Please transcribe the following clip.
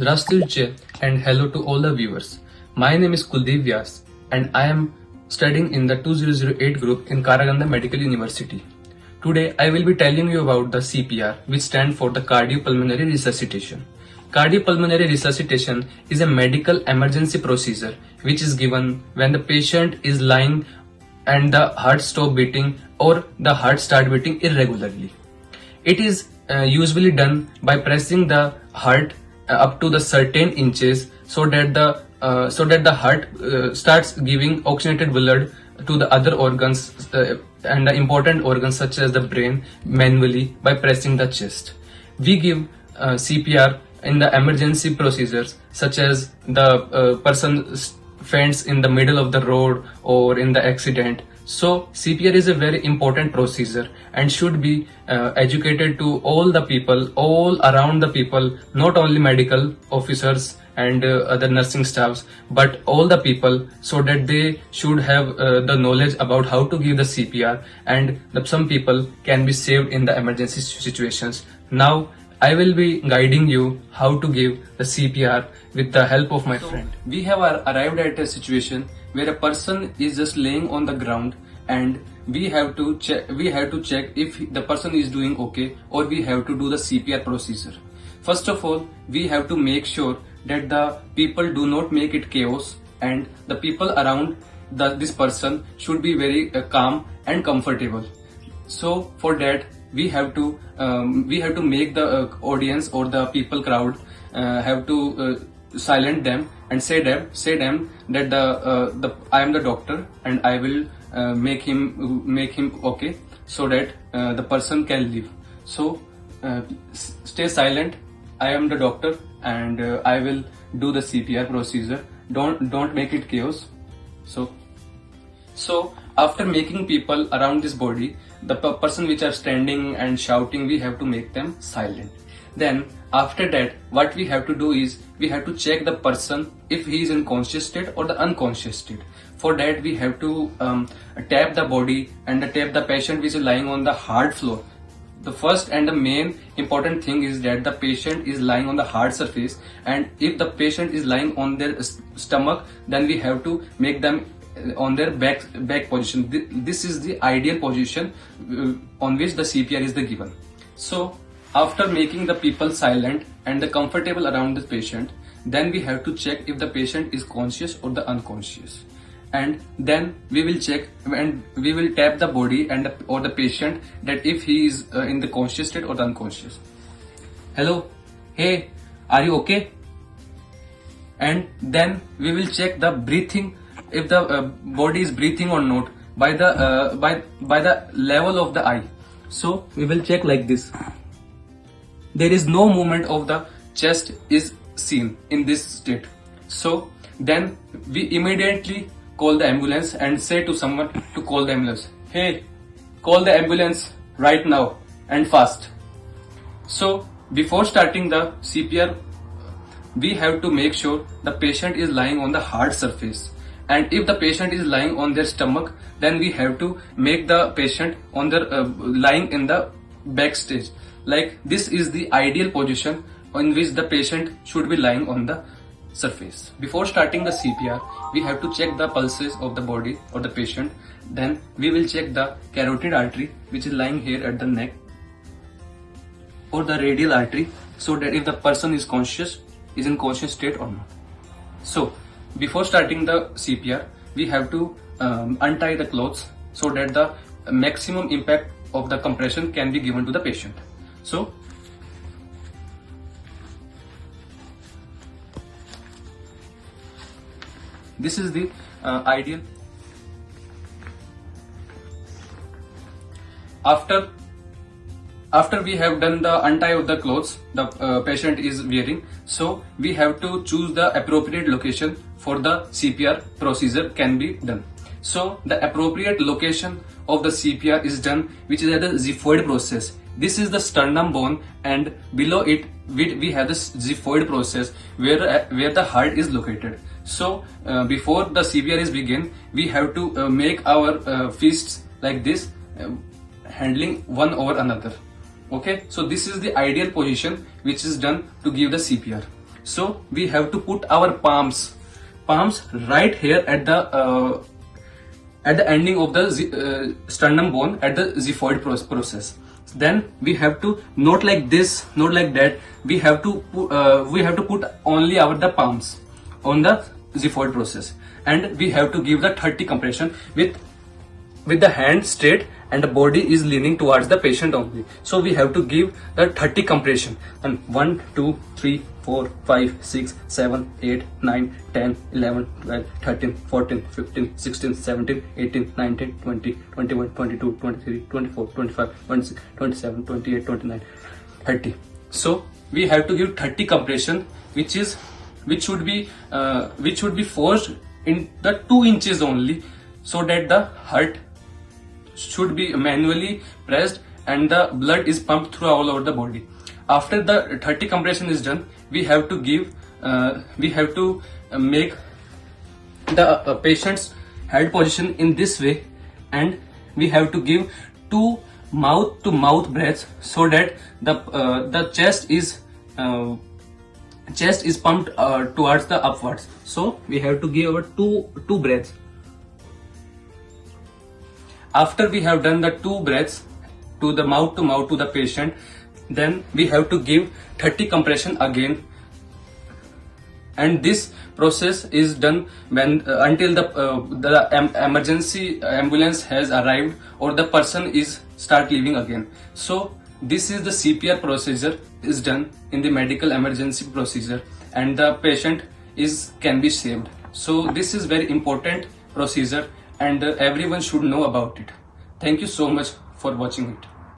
Здравствуйте and hello to all the viewers. My name is Kuldeep Vyas and I am studying in the 2008 group in Karaganda Medical University. Today I will be telling you about the CPR, which stands for the cardiopulmonary resuscitation. Cardiopulmonary resuscitation is a medical emergency procedure which is given when the patient is lying and the heart stop beating or the heart start beating irregularly. It is usually done by pressing the heart up to the certain inches so that the heart starts giving oxygenated blood to the other organs and the important organs such as the brain manually by pressing the chest. We give CPR in the emergency procedures such as the person faints in the middle of the road or in the accident. So CPR is a very important procedure and should be educated to all the people, all around the people, not only medical officers and other nursing staffs, but all the people, so that they should have the knowledge about how to give the CPR, and some people can be saved in the emergency situations. Now I will be guiding you how to give the CPR with the help of my friend. We have arrived at a situation where a person is just laying on the ground and we have to check if the person is doing okay, or we have to do the CPR procedure. First of all, we have to make sure that the people do not make it chaos, and the people around this person should be very calm and comfortable. So for that we have to make the audience or the people crowd have to silent them and say them that I am the doctor and I will make him okay, so that the person can live. So stay silent. I am the doctor and I will do the CPR procedure. Don't make it chaos. So after making people around this body, the person which are standing and shouting, we have to make them silent. Then after that, what we have to do is we have to check the person if he is in conscious state or the unconscious state. For that we have to tap the body and tap the patient which is lying on the hard floor. The first and the main important thing is that the patient is lying on the hard surface, and if the patient is lying on their stomach, then we have to make them on their back position. This is the ideal position on which the CPR is given. So after making the people silent and the comfortable around the patient, then we have to check if the patient is conscious or the unconscious, and then we will check and we will tap the body and or the patient that if he is in the conscious state or the unconscious. Hello, hey, are you okay? And then we will check the breathing, if the body is breathing or not, by the level of the eye. So we will check like this. There is no movement of the chest is seen in this state. So then we immediately call the ambulance and say to someone to call the ambulance. Hey, call the ambulance right now and fast. So before starting the CPR, we have to make sure the patient is lying on the hard surface, and if the patient is lying on their stomach, then we have to make the patient on their lying in the backstage. Like this is the ideal position in which the patient should be lying on the surface. Before starting the CPR, we have to check the pulses of the body or the patient. Then we will check the carotid artery which is lying here at the neck, or the radial artery, so that if the person is in conscious state or not. So before starting the CPR, we have to untie the clothes so that the maximum impact of the compression can be given to the patient. So this is the ideal. After we have done the untie of the clothes the patient is wearing, so we have to choose the appropriate location for the CPR procedure can be done. So the appropriate location of the CPR is done, which is at the xiphoid process. This is the sternum bone, and below it we have the xiphoid process where the heart is located. So before the CPR is begin, we have to make our fists like this, handling one over another. Okay, so this is the ideal position which is done to give the CPR. So we have to put our palms right here at the ending of the sternum bone at the xiphoid process. Then we have to, not like this, not like that, we have to put only the palms on the xiphoid process, and we have to give the 30 compression with the hand straight and the body is leaning towards the patient only. So we have to give the 30 compression, and 1 2 3 4 5 6 7 8 9 10 11 12 13 14 15 16 17 18 19 20 21 22 23 24 25 26 27 28 29 30. So we have to give 30 compression, which should be forced in the 2 inches only, so that the heart should be manually pressed and the blood is pumped through all over the body. After the 30 compression is done, we have to make the patient's head position in this way, and we have to give 2 mouth to mouth breaths, so that the chest is pumped towards the upwards. So we have to give our two breaths. After we have done the 2 breaths to the mouth to the patient, then we have to give 30 compression again, and this process is done when until the emergency ambulance has arrived or the person is start leaving again. So this is the CPR procedure is done in the medical emergency procedure, and the patient can be saved. So this is very important procedure, and everyone should know about it. Thank you so much for watching it.